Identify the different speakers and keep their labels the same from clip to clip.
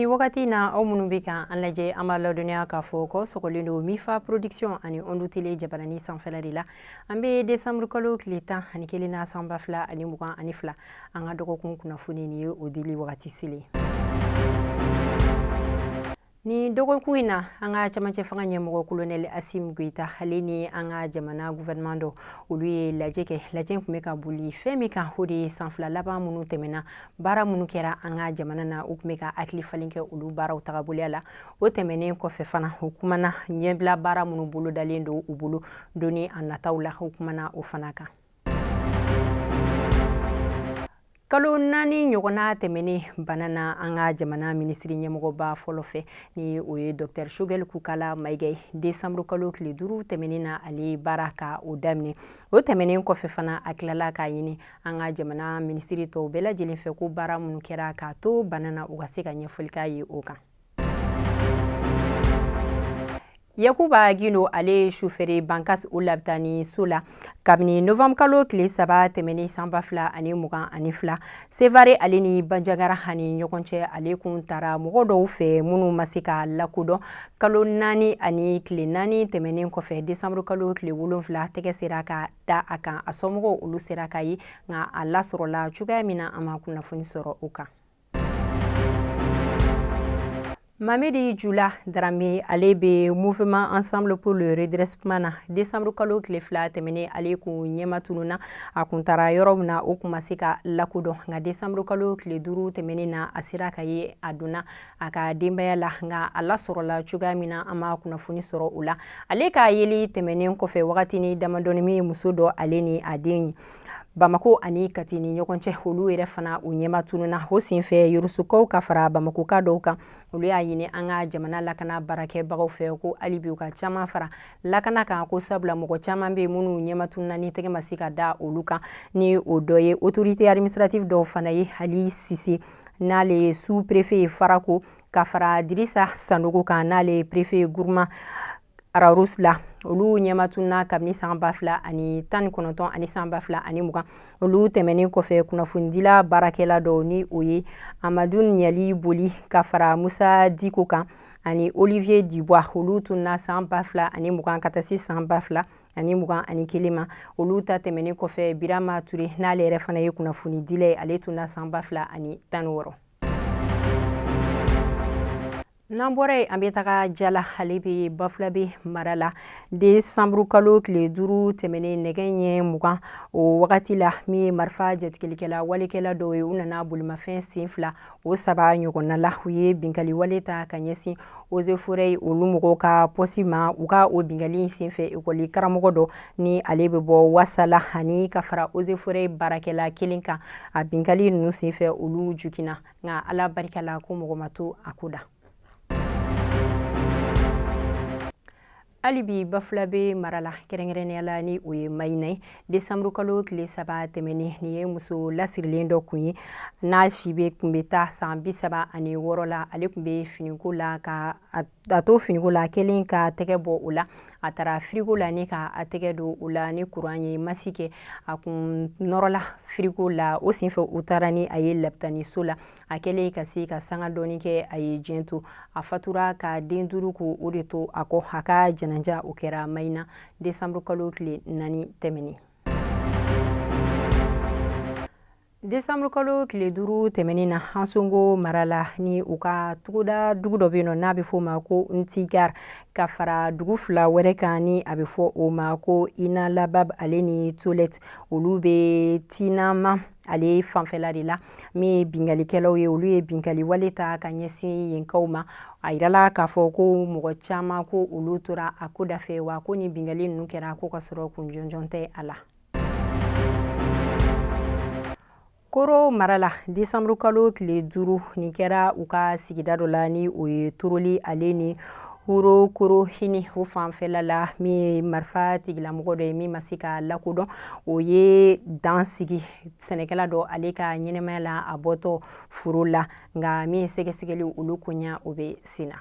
Speaker 1: ni wakati na aw minnu bɛ kan an lajɛ an b'a ladɔnniya k'a fɔ ko sɔgɔlen don Mifa production ani Ondu Tele jabaranin sanfɛla de la an bɛ décembre kalo tile 11 na san 2022 an ka dɔgɔkun kunnafoni ni ye o dili wagati selen ni dɔgɔkun in na an ka cɛmancɛ fanga ɲɛmɔgɔ colonel Asim Goita ale ni an ka jamana gouvernement dɔ olu ye lajɛ kɛ lajɛ kun bɛ ka boli fɛn min kan o de ye sanfila laban minnu tɛmɛna baara minnu kɛra an ka jamana na u kun bɛ ka hakili falen kɛ olu baaraw tagaboloya la o tɛmɛnen kɔfɛ fana u kumana ɲɛbila baara minnu bolo dalen don u bolo doni a nataw la u kumana o fana kan kalo 4 ɲɔgɔnna tɛmɛnen bana na an ka jamana minisiri ɲɛmɔgɔba fɔlɔ fɛ ni o ye Dr Choguel Kukala Mayiga décembre kalo tile 5 tɛmɛnen na ale baara ka o daminɛ o tɛmɛnen kɔfɛ fana a tilala k'a ɲini an ka jamana minisiri tɔw bɛɛ lajɛlen fɛ ko baara minnu kɛra k'a to bana na u ka se ka ɲɛfɔli k'a ye o kan Yakuba Gino ale chauffeur Bankas o labita ni so la kabini novembre kalo tile 3 tɛmɛnen san 2022 Sevare ale ni Banjagara ani ɲɔgɔn cɛ ale kun taara mɔgɔ dɔw fɛ minnu ma se ka lakodɔn kalo 4 ani tile 4 tɛmɛnen kɔfɛ décembre kalo tile 7 tɛgɛ sera ka da a kan a somɔgɔw olu sera ka ye nka a lasɔrɔla cogoya min na an ma kunnafoni sɔrɔ o kan Mamedi Jula Darame ale be mouvement ensemble pour le redressement na décembre kalo tile 2 tɛmɛnen ale kun ɲɛma tununa a kun taara yɔrɔ min na o kun ma se ka lakodɔn nka décembre kalo tile 5 tɛmɛnen na a sera ka ye a donna a ka denbaya la nka a lasɔrɔla cogoya min na an ma kunnafoni sɔrɔ o la ale ka yeli tɛmɛnen kɔfɛ wagati ni damadɔni min muso dɔ ale ni a den ye Bamako ani Kati ni ɲɔgɔn cɛ olu yɛrɛ fana u ɲɛma tununa o senfɛ Yorusukaw ka fara Bamakoka dɔw kan olu y'a ɲini an ka jamana lakana baarakɛbagaw fɛ ko hali bi u ka caman fara lakana kan ko sabula mɔgɔ caman bɛ minnu ɲɛma tununa ni tɛgɛ ma se ka da olu kan ni o dɔ ye autorité administrative dɔw fana ye Ali Sise n'ale ye sous-préfet ye Farako ka fara Dirisa Sanogo kan n'ale ye préfet Gourma Ararus la olu ɲɛma tununa kabini san 2019 ani san 2020 olu tɛmɛnen kɔfɛ kunnafonidila baarakɛla dɔw ni o ye Amadou Niali Boli ka fara Musa Diko kan ani Olivier Dubois olu tununa san 2020 ka taa se san 2021 ma olu ta tɛmɛnen kɔfɛ Birama Ture n'ale yɛrɛ fana ye kunnafonidila ye ale tununa san 2016 n'an bɔra yen an bɛ taga Jala ale bɛ Bafulabe mara la décembre kalo tile 5 tɛmɛnen nɛgɛ ɲɛ 20 o wagati la min ye marifa jatigɛlikɛla walekɛla dɔw ye u nana bolimafɛn sen 2 o 3 ɲɔgɔnna la u ye binkali wale ta ka ɲɛsin eaux et forêts olu mɔgɔw ka posi ma u ka o binkali senfɛ ekɔli karamɔgɔ dɔ ni ale bɛ bɔ Wasala ani ka fara eaux et forêts baarakɛla kelen kan a binkali ninnu senfɛ olu jukina nka Ala barika la ko mɔgɔ ma to a ko da hali bi Bafulabe mara la kɛrɛnkɛrɛnnenya la ni o ye Mayina ye décembre kalo tile 3 tɛmɛnen ni ye muso lasirilen dɔ kun ye n'a si kun bɛ taa san 36 la ale kun bɛ finiko la ka a to finiko la kelen ka tɛgɛ bɔ o la a taara frigo la ni ka a tɛgɛ don o la ni courant ye masi kɛ a kun nɔrɔla frigo la o senfɛ u taara ni a ye lapitani so la a kɛlen ka se ka sanga dɔɔni kɛ a ye diɲɛ to a fatura ka den 5 ko o de to a kɔ a ka janaja o kɛra Mayina décembre kalo tile 4 tɛmɛnen décembre kalo tile 5 tɛmɛnen na Hansongo mara la ni u ka tuguda dugu dɔ bɛ yen n'a bɛ fɔ o ma ko Ntigar ka fara dugu 2 wɛrɛ kan ni a bɛ fɔ o ma ko Ina Labab ale ni Toilette olu bɛ Tinama ale fanfɛla de la min ye binkalikɛlaw ye olu ye binkali wale ta ka ɲɛsin yenkaw ma a yirala k'a fɔ ko mɔgɔ caman ko olu tora a ko da fɛ wa ko ni binkali ninnu kɛra ko ka sɔrɔ kun jɔnjɔn tɛ a la Koro mara la décembre kalo tile 5 nin kɛra u ka sigida dɔ la ni o ye Toroli ale ni Huro Koro Hini o fanfɛla la min ye marifa tigilamɔgɔ dɔ ye min ma se ka lakodɔn o ye dan sigi sɛnɛkɛla dɔ ale ka ɲɛnɛmaya la a bɔtɔ foro la nka min ye sɛgɛsɛgɛli olu koɲa o bɛ sen na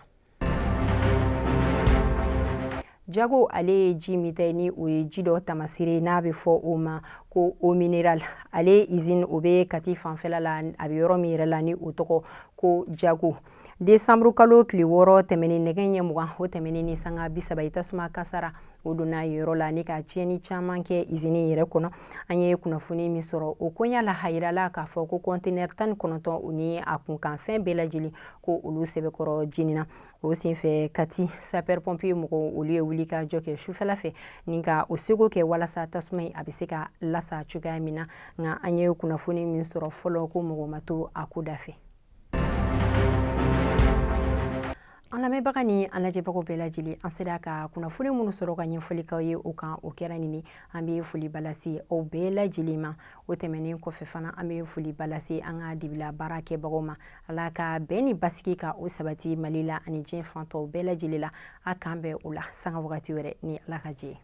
Speaker 1: Jago ale ye ji min ta ni o ye ji dɔ tamasire n'a bɛ fɔ o ma ko o mineral ale usine o be Kati fanfɛla la a be yɔrɔ min yɛrɛ la ni o tɔgɔ ko Jago. Décembre kalo tile 6 tɛmɛnen nɛgɛ ɲɛ 20 o tɛmɛnen ni sanga 30 tasuma kasara o donna yɔrɔ la ni ka tiɲɛni caman kɛ usine yɛrɛ kɔnɔ. An ye kunnafoni min sɔrɔ o koɲa la a yirala k'a fɔ ko conteneur 19 o ni a kunkan fɛn bɛɛ lajɛlen ko olu sɛbɛkɔrɔ jenina. O senfɛ Kati sapeur pompier mɔgɔw olu ye wuli ka jɔ kɛ sufɛla fɛ ni ka o seko kɛ walasa tasuma in a bɛ se ka lasa cogoya min na. Nka an ye kunnafoni min sɔrɔ fɔlɔ ko mɔgɔ ma to a ko da fɛ. An lamɛnbaga ni an lajɛbagaw bɛɛ lajɛlen an sera ka kunnafoni minnu sɔrɔ ka ɲɛfɔlikaw ye o kan o kɛra nin an bɛ foliba lase aw bɛɛ lajɛlen ma. O tɛmɛnen kɔfɛ fana an bɛ foliba lase an ka dibila baara kɛbagaw ma. Ala ka bɛn ni basigi ka o sabati Mali la ani diɲɛ fan tɔw bɛɛ lajɛlen la. A k'an bɛn o la sanga wagati wɛrɛ ni Ala ka jɛ ye.